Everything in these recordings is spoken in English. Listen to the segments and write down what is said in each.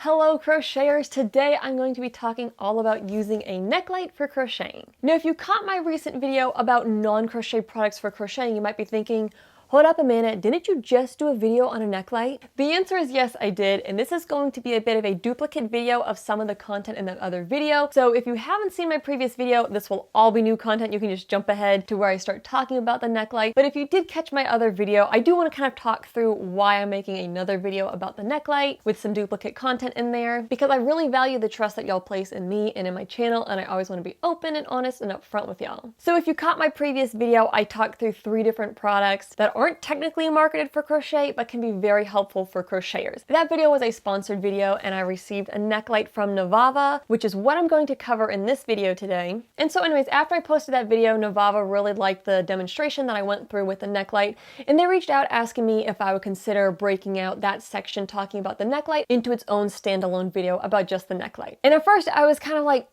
Hello crocheters! Today I'm going to be talking all about using a neck light for crocheting. Now if you caught my recent video about non-crochet products for crocheting, you might be thinking, hold up a minute, didn't you just do a video on a neck light? The answer is yes, I did, and this is going to be a bit of a duplicate video of some of the content in that other video. So if you haven't seen my previous video, this will all be new content. You can just jump ahead to where I start talking about the neck light. But if you did catch my other video, I do want to kind of talk through why I'm making another video about the neck light with some duplicate content in there, because I really value the trust that y'all place in me and in my channel, and I always want to be open and honest and upfront with y'all. So if you caught my previous video, I talked through 3 different products that aren't technically marketed for crochet, but can be very helpful for crocheters. That video was a sponsored video, and I received a neck light from Nivava, which is what I'm going to cover in this video today. And so anyways, after I posted that video, Nivava really liked the demonstration that I went through with the neck light, and they reached out asking me if I would consider breaking out that section talking about the neck light into its own standalone video about just the neck light. And at first I was kind of like,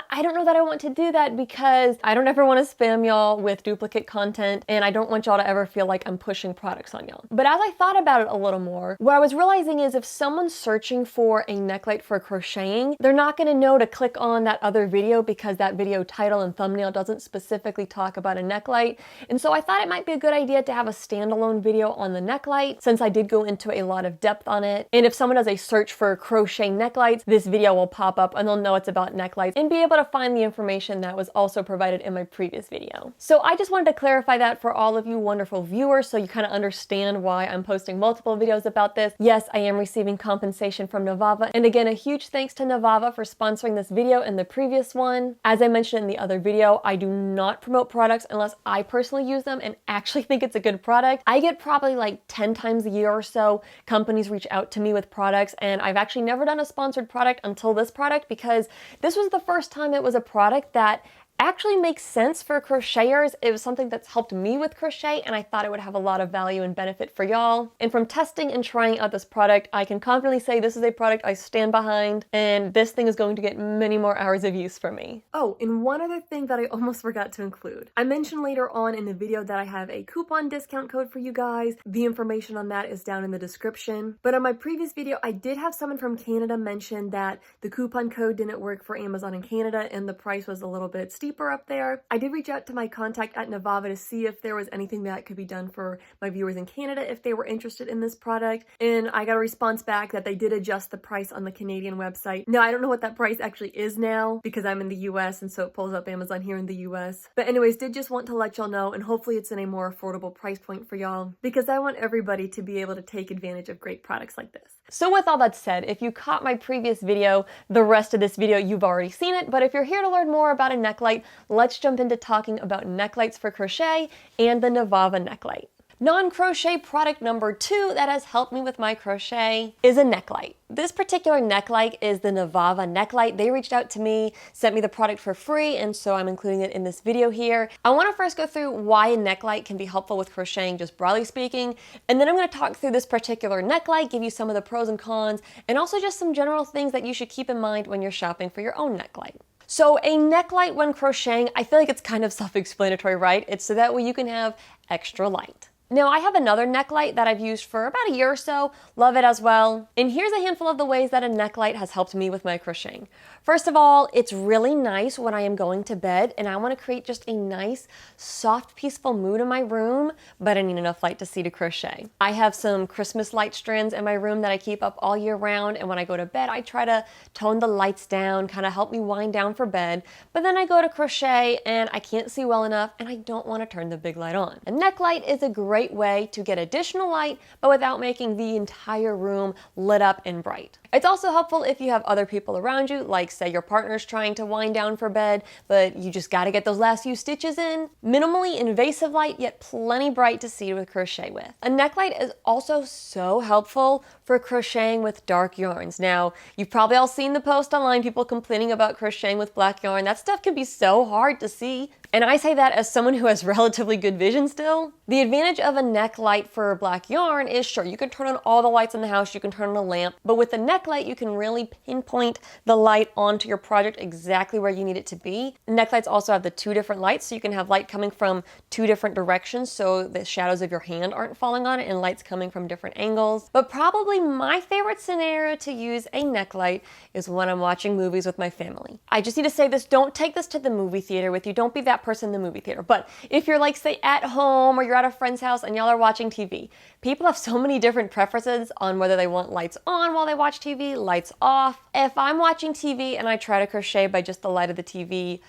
I don't know that I want to do that, because I don't ever want to spam y'all with duplicate content, and I don't want y'all to ever feel like I'm pushing products on y'all. But as I thought about it a little more, what I was realizing is if someone's searching for a neck light for crocheting, they're not going to know to click on that other video because that video title and thumbnail doesn't specifically talk about a neck light. And so I thought it might be a good idea to have a standalone video on the neck light, since I did go into a lot of depth on it. And if someone does a search for crochet neck lights, this video will pop up and they'll know it's about neck lights and be able to find the information that was also provided in my previous video. So I just wanted to clarify that for all of you wonderful viewers, so you kind of understand why I'm posting multiple videos about this. Yes, I am receiving compensation from Nivava, and again, a huge thanks to Nivava for sponsoring this video and the previous one. As I mentioned in the other video, I do not promote products unless I personally use them and actually think it's a good product. I get probably like 10 times a year or so companies reach out to me with products, and I've actually never done a sponsored product until this product, because this was the first time it was a product that actually makes sense for crocheters. It was something that's helped me with crochet, and I thought it would have a lot of value and benefit for y'all. And from testing and trying out this product, I can confidently say this is a product I stand behind, and this thing is going to get many more hours of use from me. Oh, and one other thing that I almost forgot to include. I mentioned later on in the video that I have a coupon discount code for you guys. The information on that is down in the description. But on my previous video, I did have someone from Canada mention that the coupon code didn't work for Amazon in Canada, and the price was a little bit steep up there. I did reach out to my contact at Nivava to see if there was anything that could be done for my viewers in Canada if they were interested in this product, and I got a response back that they did adjust the price on the Canadian website. Now, I don't know what that price actually is now, because I'm in the US, and so it pulls up Amazon here in the US. But anyways, did just want to let y'all know, and hopefully it's in a more affordable price point for y'all, because I want everybody to be able to take advantage of great products like this. So with all that said, if you caught my previous video, the rest of this video you've already seen it, but if you're here to learn more about a neck light, let's jump into talking about neck lights for crochet and the Nivava neck light. Non-crochet product number 2 that has helped me with my crochet is a neck light. This particular neck light is the Nivava neck light. They reached out to me, sent me the product for free, and so I'm including it in this video here. I want to first go through why a neck light can be helpful with crocheting, just broadly speaking, and then I'm going to talk through this particular neck light, give you some of the pros and cons, and also just some general things that you should keep in mind when you're shopping for your own neck light. So a neck light when crocheting, I feel like it's kind of self-explanatory, right? It's so that way you can have extra light. Now, I have another neck light that I've used for about a year or so, love it as well. And here's a handful of the ways that a neck light has helped me with my crocheting. First of all, it's really nice when I am going to bed and I want to create just a nice, soft, peaceful mood in my room, but I need enough light to see to crochet. I have some Christmas light strands in my room that I keep up all year round, and when I go to bed, I try to tone the lights down, kind of help me wind down for bed, but then I go to crochet and I can't see well enough and I don't want to turn the big light on. A neck light is a great way to get additional light, but without making the entire room lit up and bright. It's also helpful if you have other people around you, like say your partner's trying to wind down for bed, but you just gotta get those last few stitches in. Minimally invasive light, yet plenty bright to see to crochet with. A neck light is also so helpful for crocheting with dark yarns. Now, you've probably all seen the post online, people complaining about crocheting with black yarn. That stuff can be so hard to see. And I say that as someone who has relatively good vision still. The advantage of a neck light for black yarn is, sure, you can turn on all the lights in the house, you can turn on a lamp, but with the neck light, you can really pinpoint the light onto your project exactly where you need it to be. Neck lights also have the 2 different lights, so you can have light coming from 2 different directions so the shadows of your hand aren't falling on it, and lights coming from different angles. But probably my favorite scenario to use a neck light is when I'm watching movies with my family. I just need to say this, don't take this to the movie theater with you, don't be that person in the movie theater. But if you're like, say, at home or you're at a friend's house and y'all are watching TV, people have so many different preferences on whether they want lights on while they watch TV, lights off. If I'm watching TV and I try to crochet by just the light of the TV,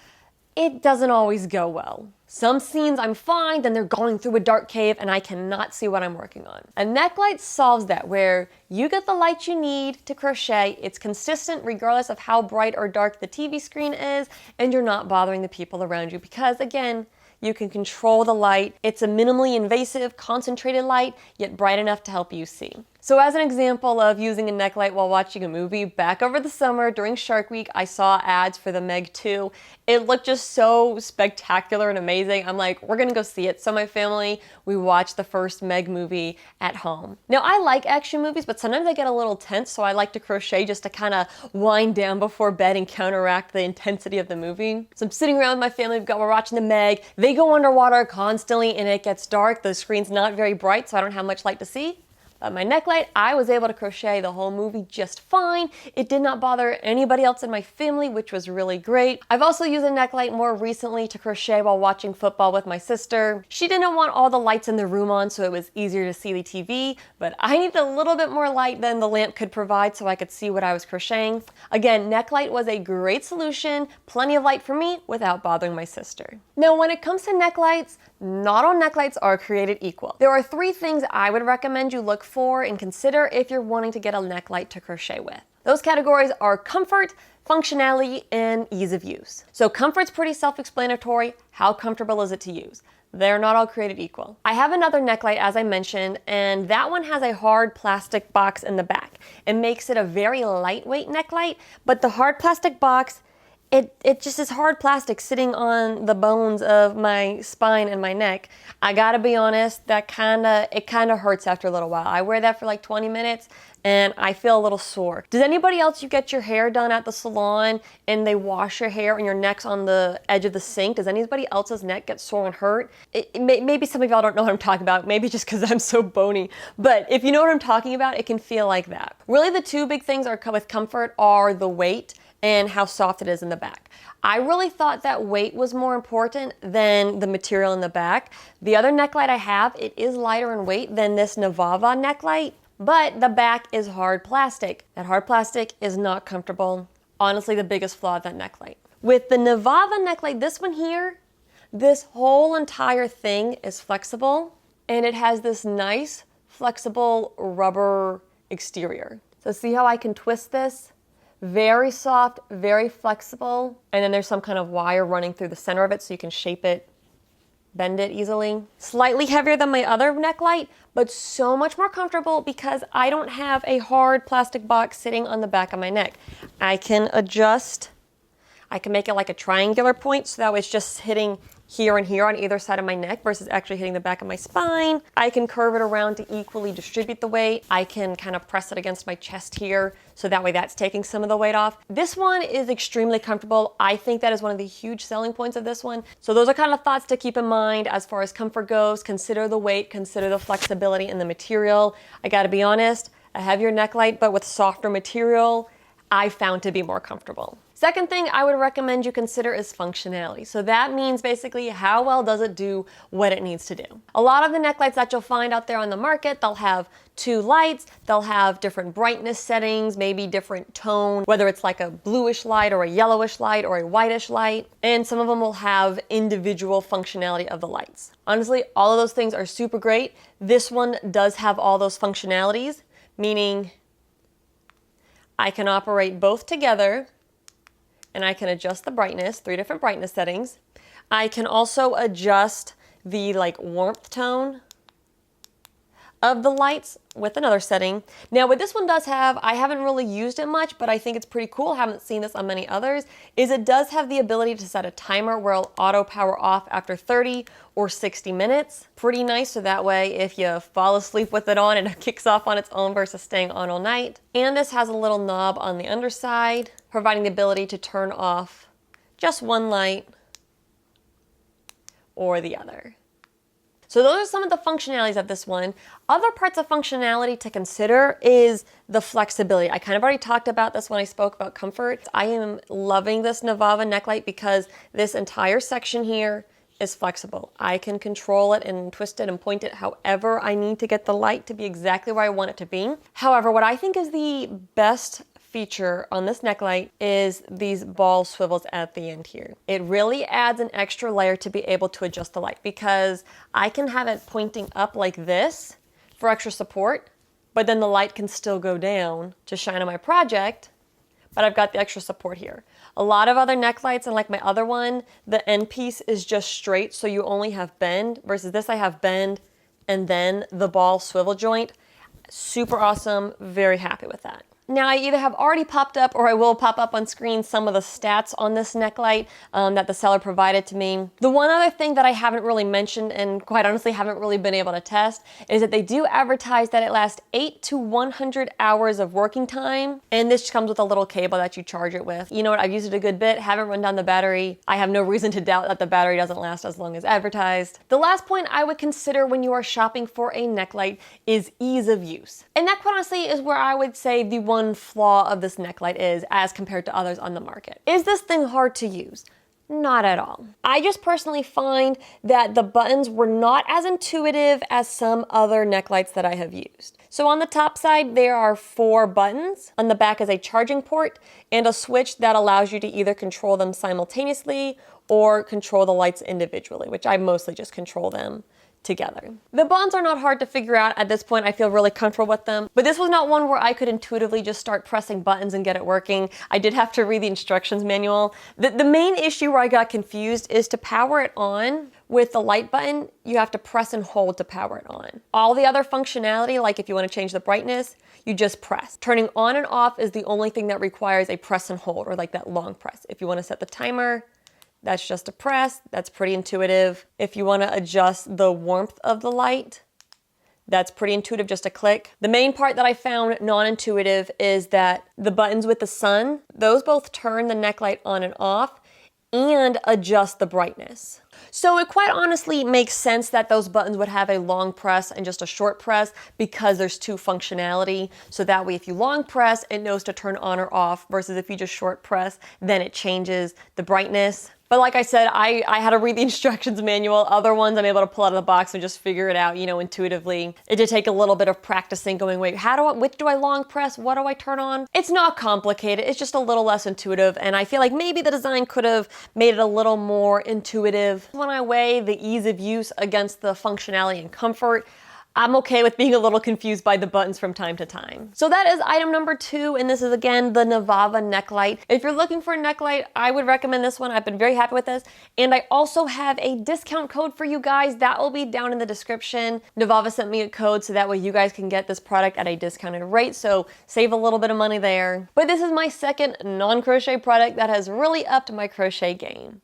it doesn't always go well. Some scenes I'm fine, then they're going through a dark cave and I cannot see what I'm working on. A neck light solves that, where you get the light you need to crochet, it's consistent regardless of how bright or dark the TV screen is, and you're not bothering the people around you because, again, you can control the light. It's a minimally invasive, concentrated light, yet bright enough to help you see. So as an example of using a neck light while watching a movie, back over the summer during Shark Week, I saw ads for the Meg 2. It looked just so spectacular and amazing. I'm like, we're gonna go see it. So my family, we watched the first Meg movie at home. Now I like action movies, but sometimes I get a little tense, so I like to crochet just to kind of wind down before bed and counteract the intensity of the movie. So I'm sitting around with my family, we're watching the Meg. They go underwater constantly and it gets dark. The screen's not very bright, so I don't have much light to see. But my neck light, I was able to crochet the whole movie just fine. It did not bother anybody else in my family, which was really great. I've also used a neck light more recently to crochet while watching football with my sister. She didn't want all the lights in the room on, so it was easier to see the TV, but I needed a little bit more light than the lamp could provide so I could see what I was crocheting. Again, neck light was a great solution, plenty of light for me without bothering my sister. Now, when it comes to neck lights, not all neck lights are created equal. There are 3 things I would recommend you look for and consider if you're wanting to get a neck light to crochet with. Those categories are comfort, functionality, and ease of use. So comfort's pretty self-explanatory. How comfortable is it to use? They're not all created equal. I have another neck light, as I mentioned, and that one has a hard plastic box in the back. It makes it a very lightweight neck light, but the hard plastic box, it just is hard plastic sitting on the bones of my spine and my neck. I gotta be honest, it kinda hurts after a little while. I wear that for like 20 minutes and I feel a little sore. Does anybody else, you get your hair done at the salon and they wash your hair and your neck's on the edge of the sink? Does anybody else's neck get sore and hurt? Maybe some of y'all don't know what I'm talking about, maybe just because I'm so bony. But if you know what I'm talking about, it can feel like that. Really the 2 big things with comfort are the weight and how soft it is in the back. I really thought that weight was more important than the material in the back. The other neck light I have, it is lighter in weight than this Nivava neck light, but the back is hard plastic. That hard plastic is not comfortable. Honestly, the biggest flaw of that neck light. With the Nivava neck light, this one here, this whole entire thing is flexible and it has this nice flexible rubber exterior. So see how I can twist this? Very soft, very flexible, and then there's some kind of wire running through the center of it so you can shape it, bend it easily. Slightly heavier than my other neck light, but so much more comfortable because I don't have a hard plastic box sitting on the back of my neck. I can adjust, I can make it like a triangular point so that it's just hitting here and here on either side of my neck versus actually hitting the back of my spine. I can curve it around to equally distribute the weight. I can kind of press it against my chest here so that way that's taking some of the weight off. This one is extremely comfortable. I think that is one of the huge selling points of this one. So those are kind of thoughts to keep in mind as far as comfort goes. Consider the weight, consider the flexibility in the material. I gotta be honest, a heavier neck light but with softer material, I found to be more comfortable. Second thing I would recommend you consider is functionality. So that means basically how well does it do what it needs to do. A lot of the neck lights that you'll find out there on the market, they'll have 2 lights, they'll have different brightness settings, maybe different tone, whether it's like a bluish light or a yellowish light or a whitish light, and some of them will have individual functionality of the lights. Honestly, all of those things are super great. This one does have all those functionalities, meaning I can operate both together and I can adjust the brightness, 3 different brightness settings. I can also adjust the warmth tone of the lights with another setting. Now what this one does have, I haven't really used it much, but I think it's pretty cool, haven't seen this on many others, is it does have the ability to set a timer where it'll auto power off after 30 or 60 minutes. Pretty nice, so that way if you fall asleep with it on, it kicks off on its own versus staying on all night. And this has a little knob on the underside, providing the ability to turn off just one light or the other. So those are some of the functionalities of this one. Other parts of functionality to consider is the flexibility. I kind of already talked about this when I spoke about comfort. I am loving this Nivava necklight because this entire section here is flexible. I can control it and twist it and point it however I need to get the light to be exactly where I want it to be. However, what I think is the best feature on this necklight is these ball swivels at the end here. It really adds an extra layer to be able to adjust the light because I can have it pointing up like this for extra support, but then the light can still go down to shine on my project, but I've got the extra support here. A lot of other necklights, and like my other one, the end piece is just straight, so you only have bend, versus this I have bend and then the ball swivel joint. Super awesome, very happy with that. Now I either have already popped up or I will pop up on screen some of the stats on this necklight that the seller provided to me. The one other thing that I haven't really mentioned and quite honestly haven't really been able to test is that they do advertise that it lasts 8 to 100 hours of working time, and this comes with a little cable that you charge it with. You know what, I've used it a good bit, haven't run down the battery. I have no reason to doubt that the battery doesn't last as long as advertised. The last point I would consider when you are shopping for a necklight is ease of use. And that quite honestly is where I would say the one flaw of this necklight is as compared to others on the market. Is this thing hard to use? Not at all. I just personally find that the buttons were not as intuitive as some other necklights that I have used. So on the top side, there are 4 buttons. On the back is a charging port and a switch that allows you to either control them simultaneously or control the lights individually, which I mostly just control them together. The buttons are not hard to figure out at this point. I feel really comfortable with them, but this was not one where I could intuitively just start pressing buttons and get it working. I did have to read the instructions manual. The main issue where I got confused is to power it on with the light button, you have to press and hold to power it on. All the other functionality, like if you want to change the brightness, you just press. Turning on and off is the only thing that requires a press and hold, or like that long press. If you want to set the timer, that's just a press. That's pretty intuitive. If you want to adjust the warmth of the light, that's pretty intuitive, just a click. The main part that I found non-intuitive is that the buttons with the sun, those both turn the necklight on and off and adjust the brightness. So it quite honestly makes sense that those buttons would have a long press and just a short press because there's 2 functionality. So that way if you long press, it knows to turn on or off, versus if you just short press, then it changes the brightness. But like I said, I had to read the instructions manual. Other ones I'm able to pull out of the box and just figure it out, you know, intuitively. It did take a little bit of practicing, going, wait, which do I long press? What do I turn on? It's not complicated, it's just a little less intuitive, and I feel like maybe the design could have made it a little more intuitive. When I weigh the ease of use against the functionality and comfort, I'm okay with being a little confused by the buttons from time to time. So that is item number 2, and this is again the Nivava necklight. If you're looking for a necklight, I would recommend this one. I've been very happy with this. And I also have a discount code for you guys. That will be down in the description. Nivava sent me a code so that way you guys can get this product at a discounted rate, so save a little bit of money there. But this is my second non-crochet product that has really upped my crochet game.